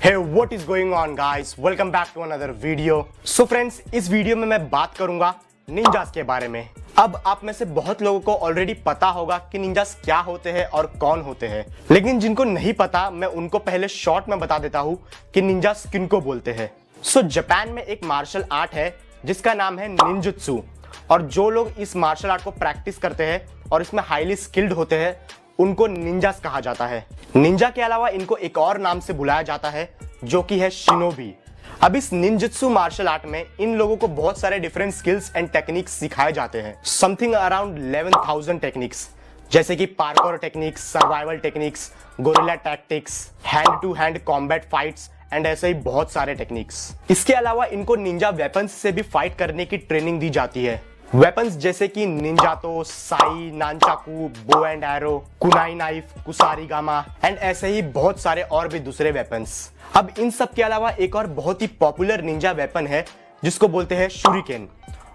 Hey, what is going on guys? Welcome back to another video. So friends, इस video में मैं बात करूंगा निंजास के बारे में। अब आप में से बहुत लोगों को ऑलरेडी पता होगा कि निंजास क्या होते हैं और कौन होते हैं, लेकिन जिनको नहीं पता मैं उनको पहले शॉर्ट में बता देता हूँ कि निंजास किनको बोलते हैं। सो जापान में एक मार्शल आर्ट है जिसका नाम है निंजुत्सु, और जो लोग इस मार्शल आर्ट को प्रैक्टिस करते हैं और इसमें हाईली स्किल्ड होते हैं उनको निंजास कहा जाता है। निंजा के अलावा इनको एक और नाम से बुलाया जाता है जो कि है शिनोबी। अब इस निंजुत्सु मार्शल आर्ट में इन लोगों को बहुत सारे डिफरेंट स्किल्स एंड टेक्निक्स सिखाए जाते हैं। समथिंग अराउंड 11,000 टेक्निक्स, जैसे कि parkour techniques, survival techniques, gorilla tactics, hand to hand combat fights and ऐसे ही बहुत सारे टेक्निक्स। इसके अलावा इनको निंजा वेपन्स से भी फाइट करने की ट्रेनिंग दी जाती है। वेपन्स जैसे कि ninjato, sai, nunchaku, bow and arrow, kunai knife, kusarigama and ऐसे ही बहुत सारे और भी दूसरे वेपन्स। अब इन सब के अलावा एक और बहुत ही पॉपुलर निंजा वेपन है जिसको बोलते हैं shuriken,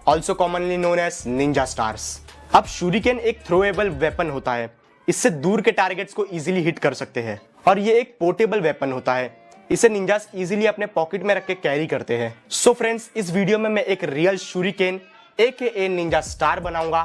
also commonly known as ninja stars. अब शूरिकेन एक थ्रोएबल वेपन होता है, इससे दूर के टारगेट्स को इजीली हिट कर सकते हैं, और ये एक पोर्टेबल वेपन होता है, इसे निंजास इजीली अपने पॉकेट में रख के कैरी करते हैं। सो फ्रेंड्स, इस वीडियो में मैं एक real shuriken AKA Ninja star बनाऊंगा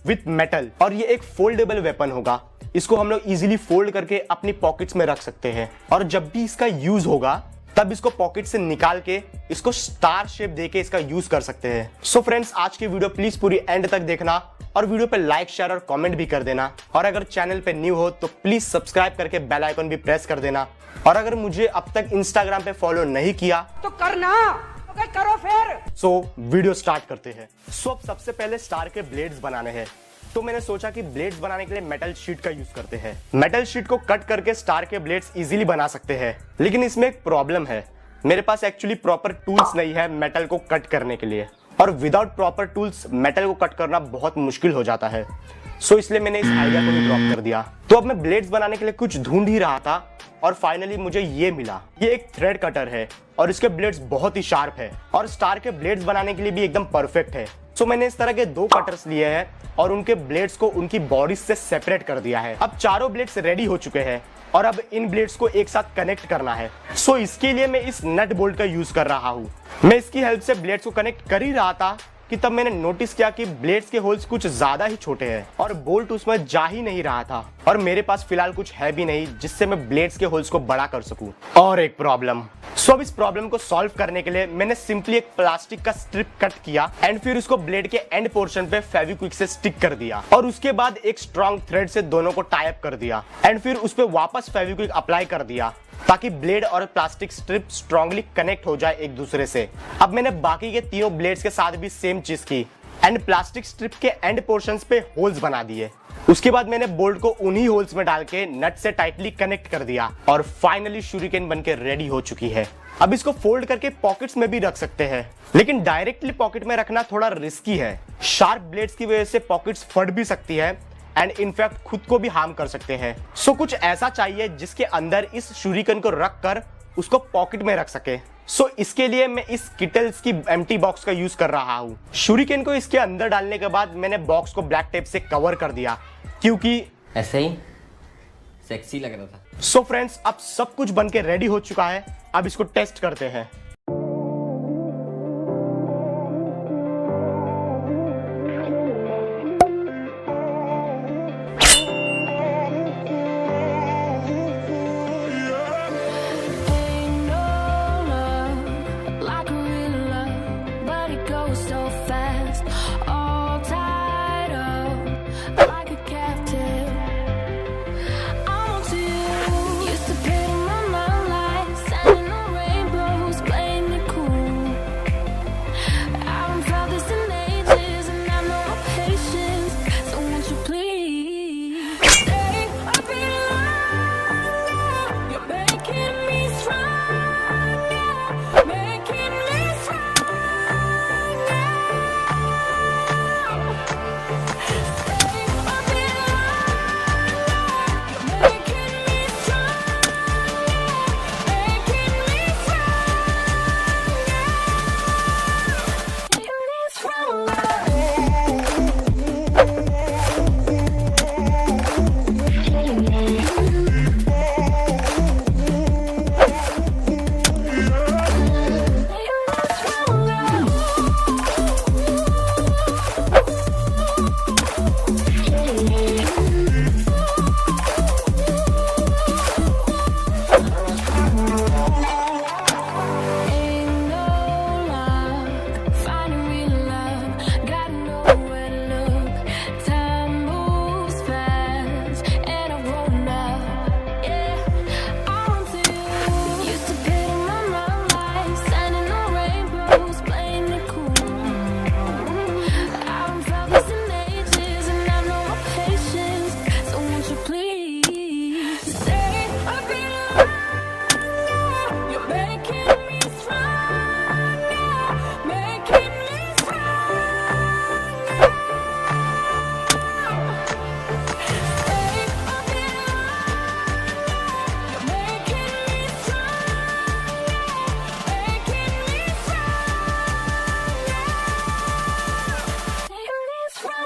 विथ मेटल, और ये एक फोल्डेबल वेपन होगा। इसको हम लोग इजीली फोल्ड करके अपनी पॉकेट्स में रख सकते हैं, और जब भी इसका यूज होगा तब इसको पॉकेट से निकाल के इसको स्टार शेप देके इसका यूज कर सकते हैं। सो फ्रेंड्स, आज की वीडियो प्लीज पूरी एंड तक देखना और वीडियो पे लाइक, शेयर और कमेंट भी कर देना, और अगर चैनल पे न्यू हो तो प्लीज सब्सक्राइब करके बेल आइकन भी प्रेस कर देना, और अगर मुझे अब तक इंस्टाग्राम पे फॉलो नहीं किया तो करना, करो फिर। सो वीडियो स्टार्ट करते हैं। अब सबसे पहले स्टार के ब्लेड्स बनाने हैं, तो मैंने सोचा कि ब्लेड्स बनाने के लिए मेटल शीट का यूज करते हैं। मेटल शीट को कट करके स्टार के ब्लेड्स इजीली बना सकते हैं, लेकिन इसमें एक प्रॉब्लम है, मेरे पास एक्चुअली प्रॉपर टूल्स नहीं है मेटल को कट करने के लिए, और विदाउट प्रॉपर टूल्स मेटल को कट करना बहुत मुश्किल हो जाता है। सो इसलिए मैंने इस आइडिया को भी ड्रॉप कर दिया। तो अब मैं ब्लेड्स बनाने के लिए कुछ ढूंढ ही रहा था और फाइनली मुझे ये मिला। ये एक थ्रेड कटर है और इसके ब्लेड्स बहुत ही शार्प है, और स्टार के ब्लेड्स बनाने के लिए भी एकदम परफेक्ट है। सो मैंने इस तरह के 2 कटर्स लिए हैं और उनके ब्लेड्स को उनकी बॉडी से सेपरेट कर दिया है। अब चारों ब्लेड्स रेडी हो चुके हैं और अब इन ब्लेड्स को एक साथ कनेक्ट करना है। सो इसके लिए मैं इस नट बोल्ट का यूज कर रहा हूँ। मैं इसकी हेल्प से ब्लेड्स को कनेक्ट कर ही रहा था कि तब मैंने नोटिस किया कि ब्लेड्स के होल्स कुछ ज्यादा ही छोटे हैं और बोल्ट उसमें जा ही नहीं रहा था, और मेरे पास फिलहाल कुछ है भी नहीं जिससे मैं ब्लेड्स के होल्स को बड़ा कर सकूं। और एक प्रॉब्लम। सो अब इस प्रॉब्लम को सॉल्व करने के लिए मैंने सिंपली एक प्लास्टिक का स्ट्रिप कट किया एंड फिर उसको ब्लेड के एंड पोर्शन पे फेविक्विक से स्टिक कर दिया, और उसके बाद एक स्ट्रॉन्ग थ्रेड से दोनों को टाई अप कर दिया एंड फिर उस पे वापस फेविक्विक अप्लाई कर दिया ताकि ब्लेड और प्लास्टिक स्ट्रिप स्ट्रांगली कनेक्ट हो जाए एक दूसरे से। अब मैंने बाकी के तीनों ब्लेड्स के साथ भी सेम चीज की एंड प्लास्टिक स्ट्रिप के एंड पोर्शंस पे होल्स बना दिए। उसके बाद मैंने बोल्ट को उन्हीं होल्स में डाल के नट से टाइटली कनेक्ट कर दिया, और फाइनली शूरिकेन बनके रेडी हो चुकी है। अब इसको फोल्ड करके पॉकेट्स में भी रख सकते हैं, लेकिन डायरेक्टली पॉकेट में रखना थोड़ा रिस्की है। शार्प ब्लेड्स की वजह से पॉकेट्स फट भी सकती है एंड इनफैक्ट खुद को भी हार्म कर सकते हैं। सो कुछ ऐसा चाहिए जिसके अंदर इस शूरिकेन को रख कर उसको पॉकेट में रख सके। सो इसके लिए मैं इस किटल्स की एम्प्टी बॉक्स का यूज कर रहा हूँ। शूरिकेन को इसके अंदर डालने के बाद मैंने बॉक्स को ब्लैक टेप से कवर कर दिया, क्योंकि ऐसे ही सेक्सी लग रहा था। सो फ्रेंड्स, अब सब कुछ बनके रेडी हो चुका है, अब इसको टेस्ट करते हैं।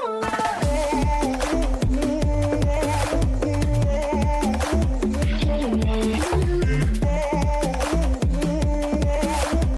oh, oh.